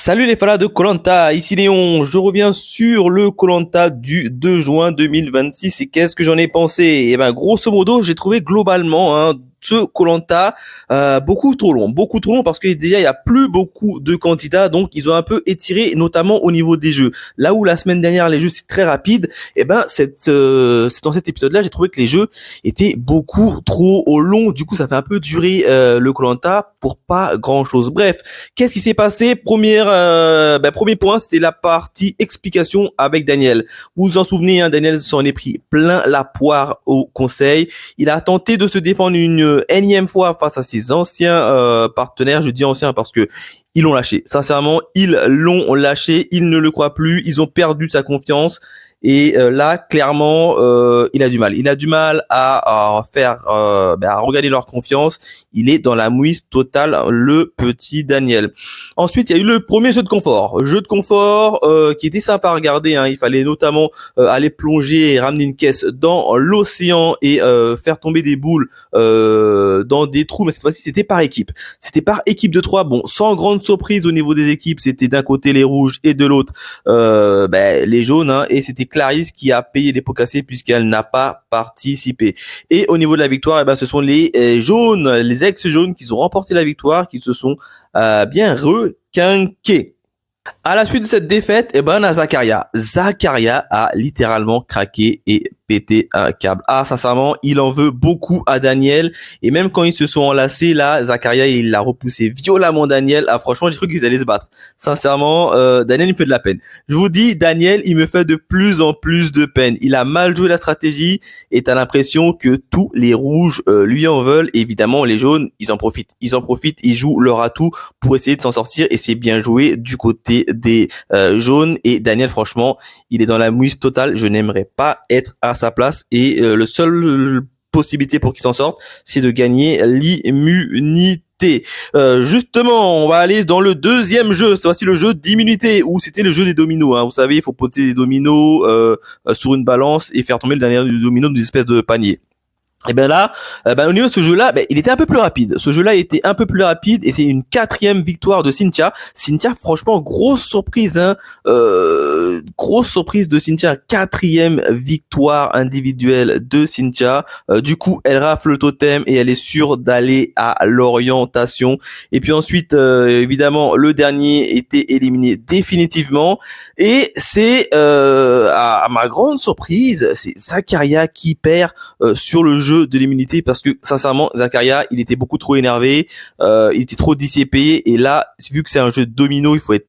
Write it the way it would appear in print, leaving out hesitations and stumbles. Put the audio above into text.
Salut les fans de koh, ici Léon, je reviens sur le koh du 2 juin 2026 et qu'est-ce que j'en ai pensé? Grosso modo, j'ai trouvé globalement ce koh beaucoup trop long parce que déjà il y a plus beaucoup de candidats, donc ils ont un peu étiré, notamment au niveau des jeux. Là où la semaine dernière les jeux c'est très rapide, c'est dans cet épisode-là j'ai trouvé que les jeux étaient beaucoup trop longs. Du coup, ça fait un peu durer le koh pour pas grand-chose. Bref, qu'est-ce qui s'est passé? Premier point, c'était la partie explication avec Daniel. Vous vous en souvenez, Daniel s'en est pris plein la poire au conseil. Il a tenté de se défendre une énième fois face à ses anciens partenaires. Je dis anciens parce que ils l'ont lâché. Sincèrement, ils l'ont lâché. Ils ne le croient plus. Ils ont perdu sa confiance. Et là, clairement, il a du mal. Il a du mal à regagner leur confiance. Il est dans la mouise totale, le petit Daniel. Ensuite, il y a eu le premier jeu de confort. Jeu de confort qui était sympa à regarder. Il fallait notamment aller plonger et ramener une caisse dans l'océan et faire tomber des boules dans des trous. Mais cette fois-ci, c'était par équipe. C'était par équipe de 3. Bon, sans grande surprise au niveau des équipes, c'était d'un côté les rouges et de l'autre les jaunes. Et c'était Clarisse qui a payé les pots cassés puisqu'elle n'a pas participé. Et au niveau de la victoire, ce sont les jaunes, les ex-jaunes qui ont remporté la victoire, qui se sont bien requinqués. À la suite de cette défaite, on a Zakaria. Zakaria a littéralement craqué et pété un câble. Sincèrement, il en veut beaucoup à Daniel. Et même quand ils se sont enlacés, là, Zakaria, il a repoussé violemment Daniel. Franchement, j'ai cru qu'ils allaient se battre. Sincèrement, Daniel, il me fait de la peine. Je vous dis, Daniel, il me fait de plus en plus de peine. Il a mal joué la stratégie et t'as l'impression que tous les rouges lui en veulent. Et évidemment, les jaunes, ils en profitent. Ils jouent leur atout pour essayer de s'en sortir. Et c'est bien joué du côté des jaunes. Et Daniel, franchement, il est dans la mouise totale. Je n'aimerais pas être à sa place et le seul possibilité pour qu'il s'en sorte, c'est de gagner l'immunité. Justement, on va aller dans le deuxième jeu. C'est aussi le jeu d'immunité où c'était le jeu des dominos. Vous savez, il faut poser des dominos sur une balance et faire tomber le dernier domino dans une espèce de panier. Et là, au niveau de ce jeu-là, il était un peu plus rapide. Ce jeu-là était un peu plus rapide et c'est une 4e victoire de Cynthia. Cynthia, franchement, grosse surprise, grosse surprise de Cynthia. 4e victoire individuelle de Cynthia. Du coup, elle rafle le totem et elle est sûre d'aller à l'orientation. Et puis ensuite, évidemment, le dernier était éliminé définitivement. Et c'est, à ma grande surprise, c'est Zakaria qui perd sur le jeu de l'immunité parce que sincèrement Zakaria il était beaucoup trop énervé, il était trop dissipé et là vu que c'est un jeu de domino il faut être